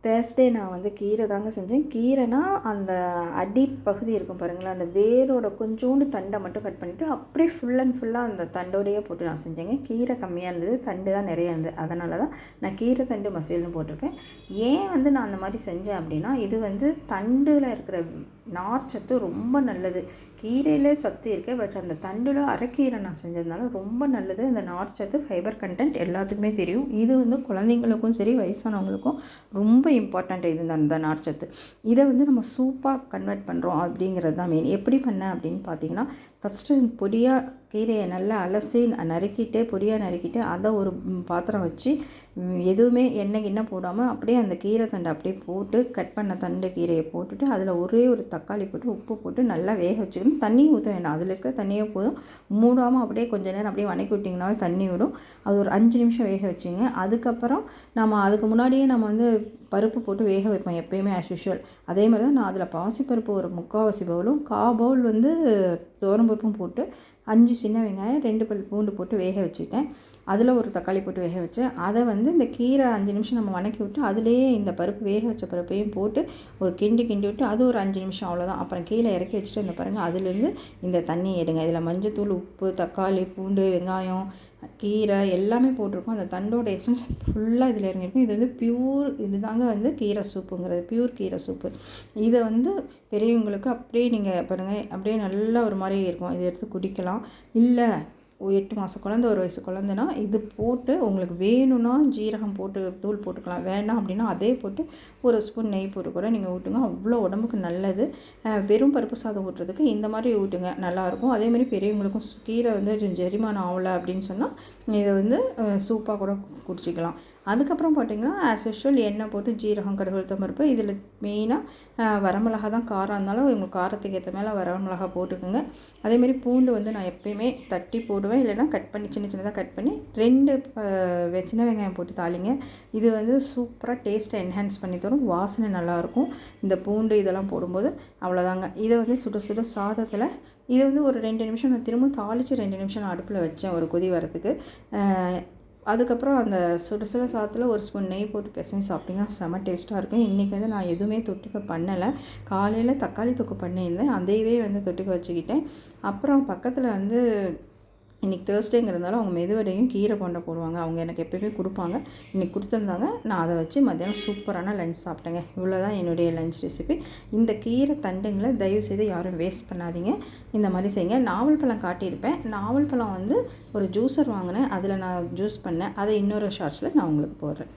Thursday நான் வந்து கீரை தாங்க செஞ்சேன். கீரைனா அந்த அடி பகுதி இருக்கும் பாருங்களேன், அந்த வேரோட கொஞ்சோண்டு தண்டை மட்டும் கட் பண்ணிவிட்டு அப்படியே ஃபுல் அண்ட் ஃபுல்லாக அந்த தண்டோடையே போட்டு நான் செஞ்சேங்க. கீரை கம்மியாக இருந்தது, தண்டு தான் நிறையா இருந்தது. அதனால தான் நான் கீரை தண்டு மசியல்னு போட்டிருப்பேன். ஏன் வந்து நான் அந்த மாதிரி செஞ்சேன் அப்படின்னா, இது வந்து தண்டில் இருக்கிற நார்ச்சத்து ரொம்ப நல்லது. கீரையிலே சத்து இருக்கு, பட் அந்த தண்டில் அரைக்கீரை நான் செஞ்சதுனால ரொம்ப நல்லது. அந்த நார்ச்சத்து ஃபைபர் கண்டென்ட் எல்லாத்துக்குமே தெரியும். இது வந்து குழந்தைங்களுக்கும் சரி வயசானவங்களுக்கும் ரொம்ப இம்பார்ட்டண்ட். இது அந்த நார்ச்சத்து. இதை வந்து நம்ம சூப்பாக கன்வெர்ட் பண்ணுறோம் அப்படிங்கிறது தான் மெயின். எப்படி பண்ணேன் அப்படின்னு பார்த்தீங்கன்னா, ஃபஸ்ட்டு பொடியாக கீரையை நல்லா அலசி நறுக்கிட்டு பொடியாக நறுக்கிட்டு அதை ஒரு பாத்திரம் வச்சு எதுவுமே எண்ணெய் போடாமல் அப்படியே அந்த கீரை தண்டை அப்படியே போட்டு கட் பண்ண தண்டு கீரையை போட்டுட்டு அதில் ஒரே ஒரு தக்காளி போட்டு உப்பு போட்டு நல்லா வேக வச்சுக்கணும். தண்ணி ஊற்ற வேண்டாம், அதில் இருக்கிற தண்ணியே போதும். மூடாமல் அப்படியே கொஞ்சம் நேரம் அப்படியே வணக்கி விட்டிங்கனாலும் தண்ணி விடும். அது ஒரு 5 நிமிஷம் வேக வச்சுங்க. அதுக்கப்புறம் அதுக்கு முன்னாடியே நம்ம வந்து பருப்பு போட்டு வேக வைப்போம் எப்போயுமே ஆஸ் யூஷுவல். அதே மாதிரி தான் நான் அதில் பாசிப்பருப்பு ஒரு 3/4 பவுலும் 1/4 பவுல் வந்து துவரம்பருப்பும் போட்டு 5 சின்ன வெங்காயம் 2 பல் பூண்டு போட்டு வேக வச்சுட்டேன். அதில் ஒரு தக்காளி போட்டு வேக வச்சேன். அதை வந்து இந்த கீரை 5 நிமிஷம் நம்ம வணக்கி விட்டு அதிலேயே இந்த பருப்பு வேக வச்ச பருப்பையும் போட்டு ஒரு கிண்டி விட்டு அது ஒரு 5 நிமிஷம் அவ்வளோதான். அப்புறம் கீழே இறக்கி வச்சுட்டு இந்த பாருங்கள், அதுலேருந்து இந்த தண்ணியை எடுங்க. இதில் மஞ்சத்தூள், உப்பு, தக்காளி, பூண்டு, வெங்காயம், கீரை எல்லாமே போட்டிருக்கோம். அந்த தண்டோட எசன்ஸ் ஃபுல்லாக இதில் இறங்கியிருக்கும். இது வந்து பியூர், இது தாங்க வந்து கீரை சூப்புங்கிறது, பியூர் கீரை சூப்பு. இதை வந்து பெரியவங்களுக்கு அப்படியே நீங்கள் பாருங்கள், அப்படியே நல்லா ஒரு மாதிரி இருக்கும். இதை எடுத்து குடிக்கலாம். இல்லை 8 மாத குழந்தை, 1 வயசு குழந்தைனா இது போட்டு உங்களுக்கு வேணும்னா ஜீரகம் போட்டு தூள் போட்டுக்கலாம். வேண்டாம் அப்படின்னா அதே போட்டு ஒரு ஸ்பூன் நெய் போட்டு கூட நீங்கள் ஊட்டுங்க. அவ்வளோ உடம்புக்கு நல்லது. வெறும் பருப்பு சாதம் ஊட்டுறதுக்கு இந்த மாதிரி ஊட்டுங்க, நல்லாயிருக்கும். அதேமாதிரி பெரியவங்களுக்கும் கீரை வந்து ஜெரிமானம் ஆகலை அப்படின்னு சொன்னால் இதை வந்து சூப்பாக கூட குடிச்சிக்கலாம். அதுக்கப்புறம் பார்த்திங்கன்னா ஆஸ் யூஷுவல் எண்ணெய் போட்டு ஜீரகம், கடுகு, உளுத்தம் பருப்பு. இதில் மெயினாக வரமிளகா தான் காரம் இருந்தாலும் உங்களுக்கு காரத்துக்கு ஏற்ற மேலே வரமிளகா போட்டுக்கோங்க. அதேமாதிரி பூண்டு வந்து நான் எப்போயுமே தட்டி போடுவேன், இல்லைனா கட் பண்ணி சின்ன சின்னதாக கட் பண்ணி 2 சின்ன வெங்காயம் போட்டு தாளிங்க. இது வந்து சூப்பராக டேஸ்ட்டை என்ஹான்ஸ் பண்ணி தரும், வாசனை நல்லாயிருக்கும் இந்த பூண்டு இதெல்லாம் போடும்போது. அவ்வளோதாங்க. இதை வந்து சுட சுட சாதத்தில் இது வந்து ஒரு 2 நிமிஷம் நான் திரும்ப தாளித்து 2 நிமிஷம் நான் அடுப்பில் வச்சேன் ஒரு கொதி வரத்துக்கு. அதுக்கப்புறம் அந்த சுட சுட சாதத்தில் ஒரு ஸ்பூன் நெய் போட்டு பிசைஞ்சு சாப்பிட்டிங்கன்னா செம்ம டேஸ்ட்டாக இருக்கும். இன்றைக்கி வந்து நான் எதுவுமே தொட்டுக்க பண்ணலை. காலையில் தக்காளி தொக்கு பண்ணியிருந்தேன், அதையவே வந்து தொட்டுக்க வச்சுக்கிட்டேன். அப்புறம் பக்கத்தில் வந்து இன்றைக்கி தேர்ஸ்டேங்கிறதுனால அவங்க மெதுவடையும் கீரை போண்டா போடுவாங்க. அவங்க எனக்கு எப்போயுமே கொடுப்பாங்க. இன்றைக்கி கொடுத்துருந்தாங்க. நான் அதை வச்சு மத்தியானம் சூப்பரான லஞ்ச் சாப்பிட்டேங்க. இவ்வளோ தான் என்னுடைய லஞ்ச் ரெசிபி. இந்த கீரை தண்டுங்களை தயவுசெய்து யாரும் வேஸ்ட் பண்ணாதீங்க. இந்த மாதிரி செய்யுங்க. நாவல் பழம் காட்டியிருப்பேன். நாவல் பழம் வந்து ஒரு ஜூஸர் வாங்கினேன், அதில் நான் ஜூஸ் பண்ணேன். அதை இன்னொரு ஷார்ட்ஸில் நான் உங்களுக்கு போடுறேன்.